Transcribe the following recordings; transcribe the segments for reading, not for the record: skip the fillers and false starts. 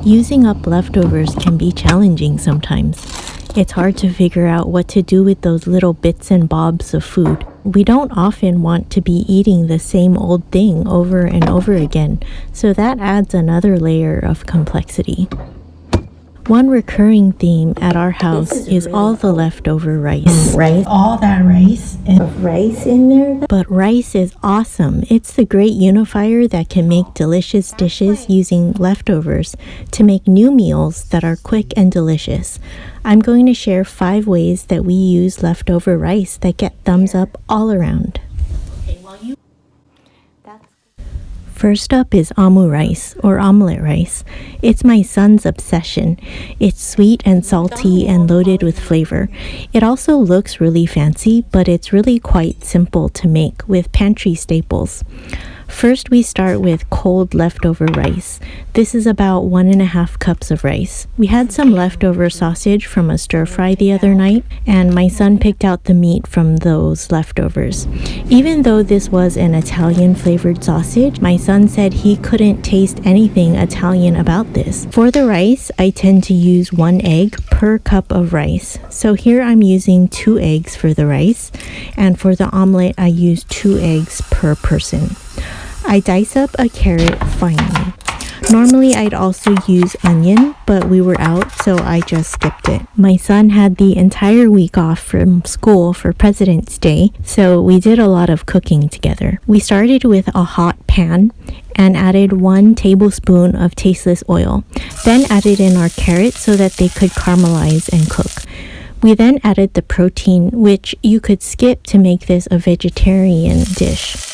Using up leftovers can be challenging sometimes. It's hard to figure out what to do with those little bits and bobs of food. We don't often want to be eating the same old thing over and over again, so that adds another layer of complexity. One recurring theme at our house is all the leftover rice. All that rice and rice in there. But rice is awesome. It's the great unifier that can make delicious dishes using leftovers to make new meals that are quick and delicious. I'm going to share 5 ways that we use leftover rice that get thumbs up all around. First up is omu rice, or omelet rice. It's my son's obsession. It's sweet and salty and loaded with flavor. It also looks really fancy, but it's really quite simple to make with pantry staples. First, we start with cold leftover rice. This is about 1.5 cups of rice. We had some leftover sausage from a stir fry the other night, and my son picked out the meat from those leftovers. Even though this was an Italian flavored sausage, my son said he couldn't taste anything Italian about this. For the rice, I tend to use 1 egg per cup of rice. So here I'm using 2 eggs for the rice, and for the omelet, I use 2 eggs per person. I dice up a carrot finely. Normally I'd also use onion, but we were out, so I just skipped it. My son had the entire week off from school for President's Day, so we did a lot of cooking together. We started with a hot pan and added 1 tablespoon of tasteless oil, then added in our carrots so that they could caramelize and cook. We then added the protein, which you could skip to make this a vegetarian dish.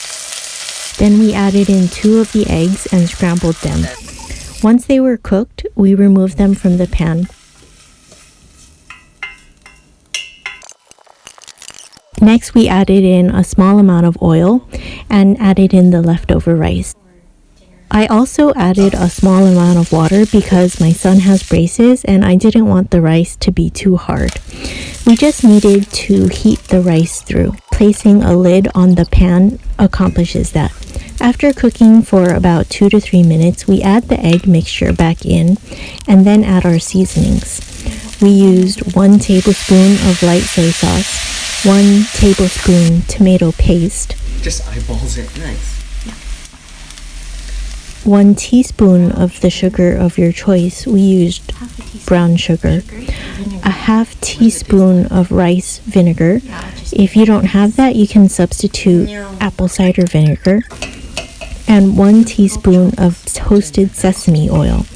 Then we added in 2 of the eggs and scrambled them. Once they were cooked, we removed them from the pan. Next, we added in a small amount of oil and added in the leftover rice. I also added a small amount of water because my son has braces and I didn't want the rice to be too hard. We just needed to heat the rice through. Placing a lid on the pan accomplishes that. After cooking for about 2 to 3 minutes, we add the egg mixture back in and then add our seasonings. We used 1 tablespoon of light soy sauce, 1 tablespoon tomato paste. Just eyeballs it. Nice. 1 teaspoon of the sugar of your choice. We used brown sugar. A half teaspoon of rice vinegar. If you don't have that, you can substitute apple cider vinegar. And 1 teaspoon of toasted sesame oil.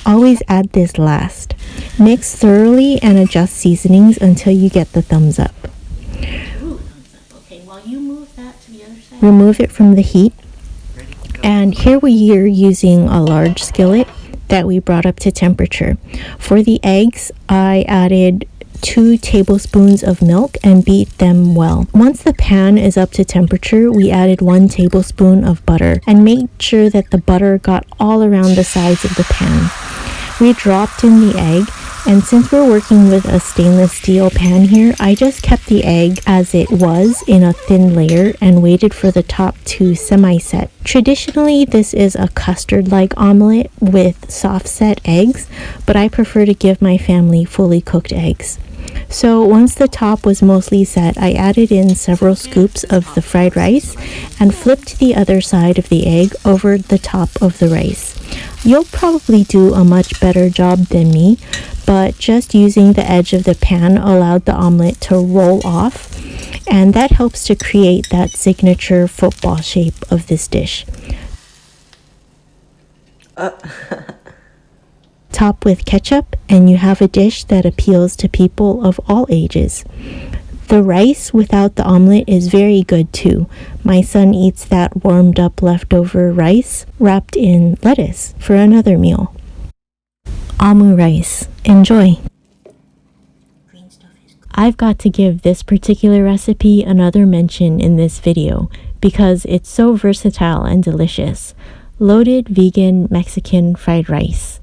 Always add this last. Mix thoroughly and adjust seasonings until you get the thumbs up. Remove it from the heat. And here we are using a large skillet that we brought up to temperature. For the eggs, I added 2 tablespoons of milk and beat them well. Once the pan is up to temperature, we added 1 tablespoon of butter and made sure that the butter got all around the sides of the pan. We dropped in the egg, and since we're working with a stainless steel pan here, I just kept the egg as it was in a thin layer and waited for the top to semi-set. Traditionally, this is a custard-like omelet with soft-set eggs, but I prefer to give my family fully cooked eggs. So once the top was mostly set, I added in several scoops of the fried rice and flipped the other side of the egg over the top of the rice. You'll probably do a much better job than me, but just using the edge of the pan allowed the omelet to roll off, and that helps to create that signature football shape of this dish. Top with ketchup, and you have a dish that appeals to people of all ages. The rice without the omelet is very good too. My son eats that warmed up leftover rice wrapped in lettuce for another meal. Omu rice. Enjoy! I've got to give this particular recipe another mention in this video because it's so versatile and delicious. Loaded vegan Mexican fried rice.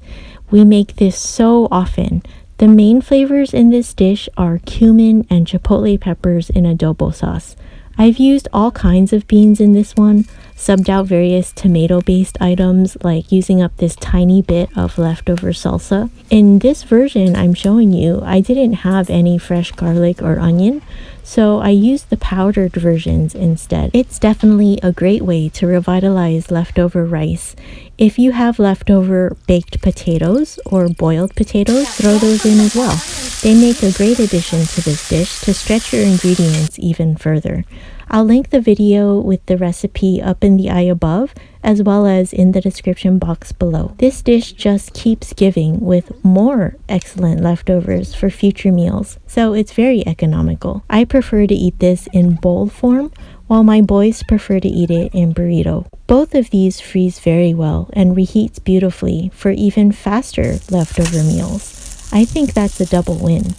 We make this so often. The main flavors in this dish are cumin and chipotle peppers in adobo sauce. I've used all kinds of beans in this one, subbed out various tomato-based items like using up this tiny bit of leftover salsa. In this version I'm showing you, I didn't have any fresh garlic or onion, so I used the powdered versions instead. It's definitely a great way to revitalize leftover rice. If you have leftover baked potatoes or boiled potatoes, throw those in as well. They make a great addition to this dish to stretch your ingredients even further. I'll link the video with the recipe up in the eye above, as well as in the description box below. This dish just keeps giving with more excellent leftovers for future meals, so it's very economical. I prefer to eat this in bowl form, while my boys prefer to eat it in burrito. Both of these freeze very well and reheats beautifully for even faster leftover meals. I think that's a double win.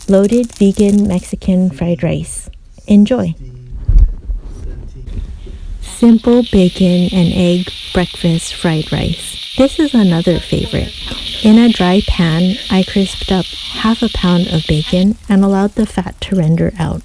Loaded vegan Mexican fried rice. Enjoy! Simple bacon and egg breakfast fried rice. This is another favorite. In a dry pan, I crisped up half a pound of bacon and allowed the fat to render out.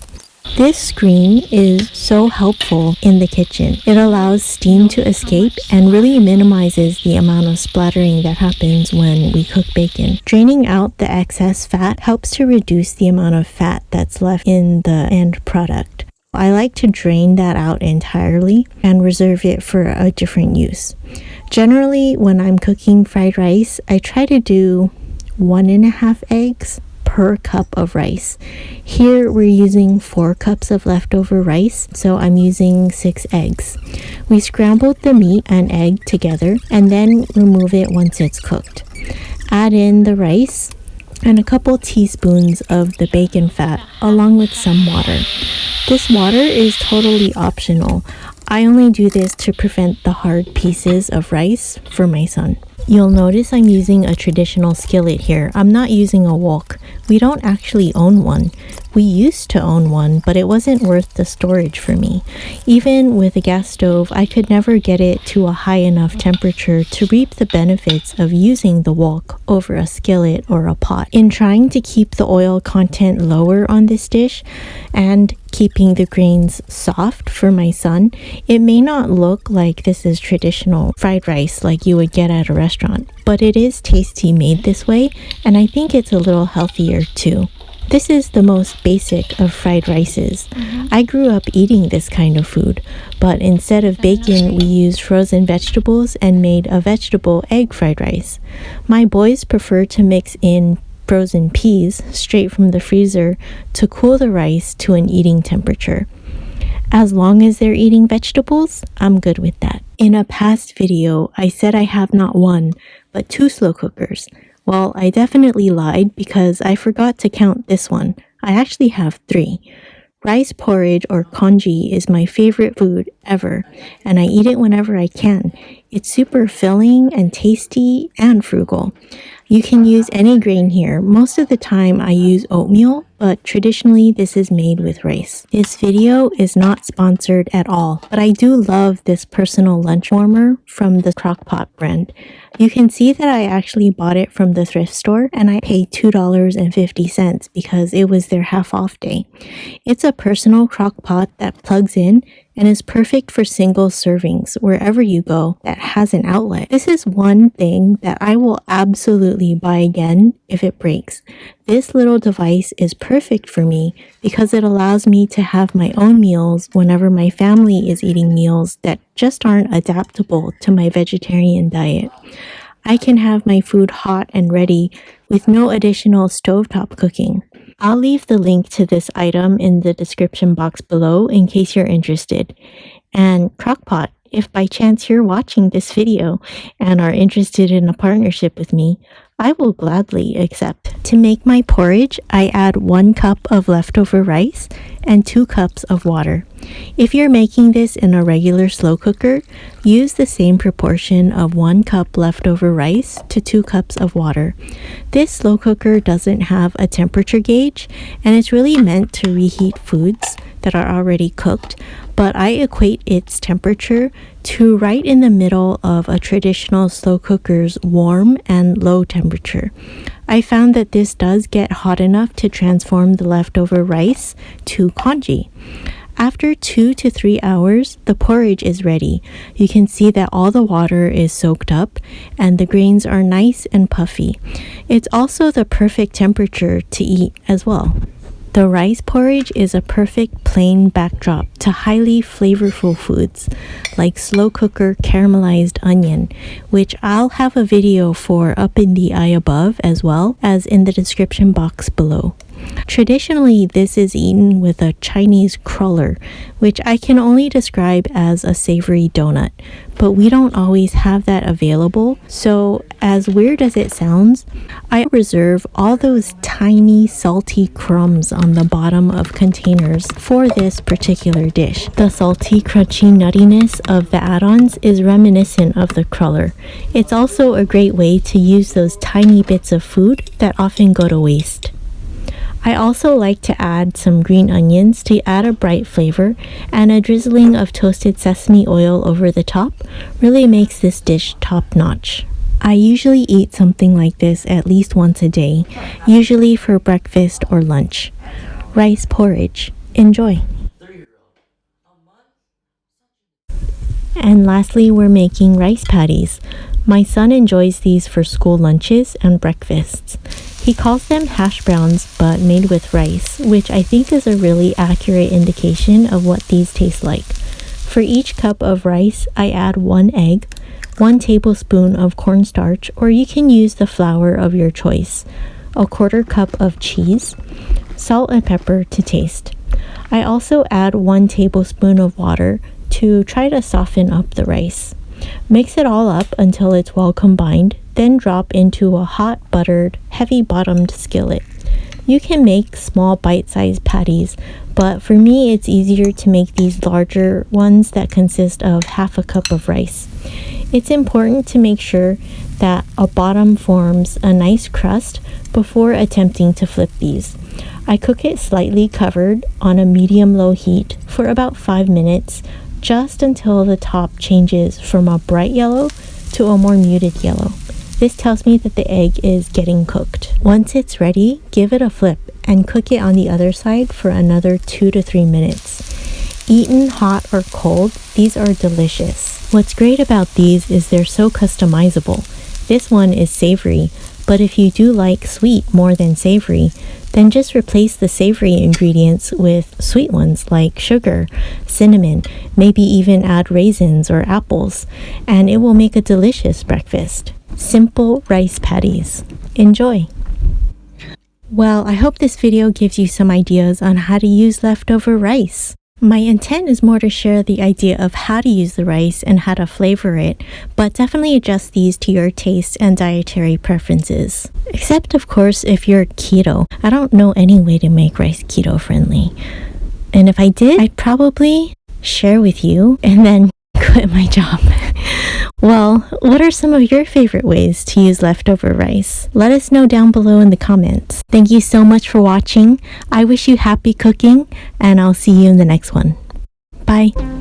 This screen is so helpful in the kitchen. It allows steam to escape and really minimizes the amount of splattering that happens when we cook bacon. Draining out the excess fat helps to reduce the amount of fat that's left in the end product. I like to drain that out entirely and reserve it for a different use. Generally, when I'm cooking fried rice, I try to do 1.5 eggs per cup of rice. Here we're using 4 cups of leftover rice, so I'm using 6 eggs. We scrambled the meat and egg together and then remove it once it's cooked. Add in the rice and a couple teaspoons of the bacon fat along with some water. This water is totally optional. I only do this to prevent the hard pieces of rice for my son. You'll notice I'm using a traditional skillet here. I'm not using a wok. We don't actually own one. We used to own one, but it wasn't worth the storage for me. Even with a gas stove, I could never get it to a high enough temperature to reap the benefits of using the wok over a skillet or a pot. In trying to keep the oil content lower on this dish and keeping the grains soft for my son, it may not look like this is traditional fried rice like you would get at a restaurant, but it is tasty made this way, and I think it's a little healthier too. This is the most basic of fried rices. I grew up eating this kind of food, but instead of bacon, we used frozen vegetables and made a vegetable egg fried rice. My boys prefer to mix in frozen peas straight from the freezer to cool the rice to an eating temperature. As long as they're eating vegetables, I'm good with that. In a past video, I said I have not 1, but 2 slow cookers. Well, I definitely lied because I forgot to count this one. I actually have 3. Rice porridge or congee is my favorite food ever, and I eat it whenever I can. It's super filling and tasty and frugal. You can use any grain here. Most of the time I use oatmeal, but traditionally this is made with rice. This video is not sponsored at all, but I do love this personal lunch warmer from the Crock-Pot brand. You can see that I actually bought it from the thrift store and I paid $2.50 because it was their half off day. It's a personal crock pot that plugs in and is perfect for single servings wherever you go that has an outlet. This is one thing that I will absolutely buy again if it breaks. This little device is perfect for me because it allows me to have my own meals whenever my family is eating meals that just aren't adaptable to my vegetarian diet. I can have my food hot and ready with no additional stovetop cooking. I'll leave the link to this item in the description box below in case you're interested. And Crock-Pot, if by chance you're watching this video and are interested in a partnership with me, I will gladly accept. To make my porridge, I add 1 cup of leftover rice and 2 cups of water. If you're making this in a regular slow cooker, use the same proportion of 1 cup leftover rice to 2 cups of water. This slow cooker doesn't have a temperature gauge, and it's really meant to reheat foods that are already cooked, but I equate its temperature to right in the middle of a traditional slow cooker's warm and low temperature. I found that this does get hot enough to transform the leftover rice to congee. After 2 to 3 hours, the porridge is ready. You can see that all the water is soaked up and the grains are nice and puffy. It's also the perfect temperature to eat as well. The rice porridge is a perfect plain backdrop to highly flavorful foods like slow cooker caramelized onion, which I'll have a video for up in the eye above as well as in the description box below. Traditionally, this is eaten with a Chinese cruller, which I can only describe as a savory donut, but we don't always have that available. So as weird as it sounds, I reserve all those tiny salty crumbs on the bottom of containers for this particular dish. The salty, crunchy nuttiness of the add-ons is reminiscent of the cruller. It's also a great way to use those tiny bits of food that often go to waste. I also like to add some green onions to add a bright flavor, and a drizzling of toasted sesame oil over the top really makes this dish top-notch. I usually eat something like this at least once a day, usually for breakfast or lunch. Rice porridge. Enjoy! And lastly, we're making rice patties. My son enjoys these for school lunches and breakfasts. He calls them hash browns, but made with rice, which I think is a really accurate indication of what these taste like. For each cup of rice, I add 1 egg, 1 tablespoon of cornstarch, or you can use the flour of your choice, a 1/4 cup of cheese, salt and pepper to taste. I also add 1 tablespoon of water to try to soften up the rice. Mix it all up until it's well combined, then drop into a hot, buttered, heavy-bottomed skillet. You can make small bite-sized patties, but for me it's easier to make these larger ones that consist of 1/2 cup of rice. It's important to make sure that a bottom forms a nice crust before attempting to flip these. I cook it slightly covered on a medium-low heat for about 5 minutes, just until the top changes from a bright yellow to a more muted yellow. This tells me that the egg is getting cooked. Once it's ready, give it a flip and cook it on the other side for another 2 to 3 minutes. Eaten hot or cold, these are delicious. What's great about these is they're so customizable. This one is savory, but if you do like sweet more than savory, then just replace the savory ingredients with sweet ones like sugar, cinnamon, maybe even add raisins or apples, and it will make a delicious breakfast. Simple rice patties. Enjoy! Well, I hope this video gives you some ideas on how to use leftover rice. My intent is more to share the idea of how to use the rice and how to flavor it, but definitely adjust these to your taste and dietary preferences. Except, of course, if you're keto. I don't know any way to make rice keto friendly. And if I did, I'd probably share with you and then quit my job. Well, what are some of your favorite ways to use leftover rice? Let us know down below in the comments. Thank you so much for watching. I wish you happy cooking, and I'll see you in the next one. Bye.